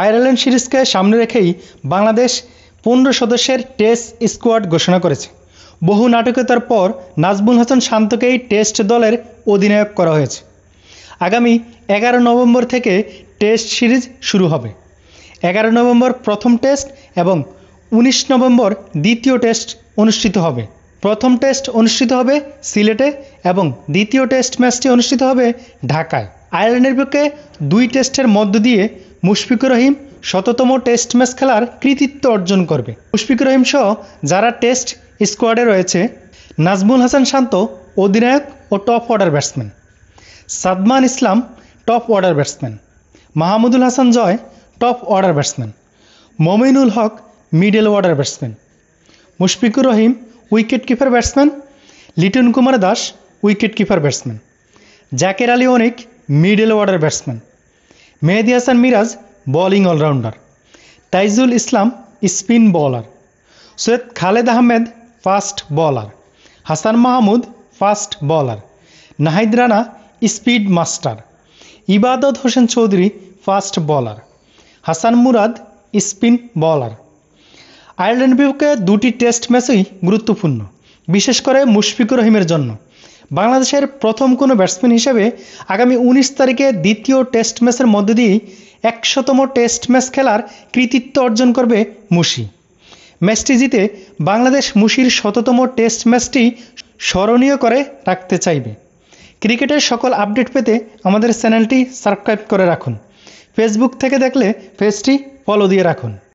Ireland সিরিজকে সামনে রেখেই বাংলাদেশ 15 সদস্যের টেস্ট স্কোয়াড ঘোষণা করেছে। বহু নাটকীয়তার পর নাজমুল হাসান শান্তকেই টেস্ট দলের অধিনায়ক করা হয়েছে। আগামী 11 নভেম্বর থেকে টেস্ট সিরিজ শুরু হবে। 11 নভেম্বর প্রথম টেস্ট এবং 19 নভেম্বর দ্বিতীয় টেস্ট অনুষ্ঠিত হবে। প্রথম টেস্ট অনুষ্ঠিত হবে সিলেটে এবং দ্বিতীয় টেস্ট ম্যাচটি অনুষ্ঠিত হবে ঢাকায়। আয়ারল্যান্ডের বিপক্ষে 2 টেস্টের মধ্য দিয়ে মুশফিকুর রহিম 100তম টেস্ট ম্যাচ খেলার কৃতিত্ব অর্জন করবে। মুশফিকুর রহিম সহ যারা টেস্ট স্কোয়াডে রয়েছে, নাজমুল হাসান শান্ত অধিনায়ক ও top order batsman, Shadman Islam top order batsman, Mahmudul Hasan Joy top order batsman, Mominul Haque middle order batsman, Mushfiqur Rahim wicket keeper batsman, Liton Kumar Das wicket keeper batsman, Zaker Ali Anik middle order batsman, Mehidy Hasan Miraz bowling allrounder, Taijul Islam spin bowler, Syed Khaled Ahmed fast bowler, Hasan Mahmud fast bowler, Nahid Rana speed master, Ebadot Hossain Chowdhury fast bowler, Hasan Murad spin bowler. Ireland বিপক্ষে 2টি test ম্যাচই গুরুত্বপূর্ণ, বিশেষ করে মুশফিকুর রহিমের জন্য। বাংলাদেশের প্রথম কোনো ব্যাটসম্যান হিসেবে আগামী 19 তারিখে দ্বিতীয় টেস্ট ম্যাচের মধ্য দিয়েই 100তম টেস্ট ম্যাচ খেলার কৃতিত্ব অর্জন করবে মুশি। ম্যাচটি জিতে বাংলাদেশ মুশির 100তম টেস্ট ম্যাচটি স্মরণীয় করে রাখতে চাইবে। ক্রিকেটের সকল আপডেট পেতে আমাদের চ্যানেলটি সাবস্ক্রাইব করে রাখুন। ফেসবুক থেকে দেখলে পেজটি ফলো দিয়ে রাখুন।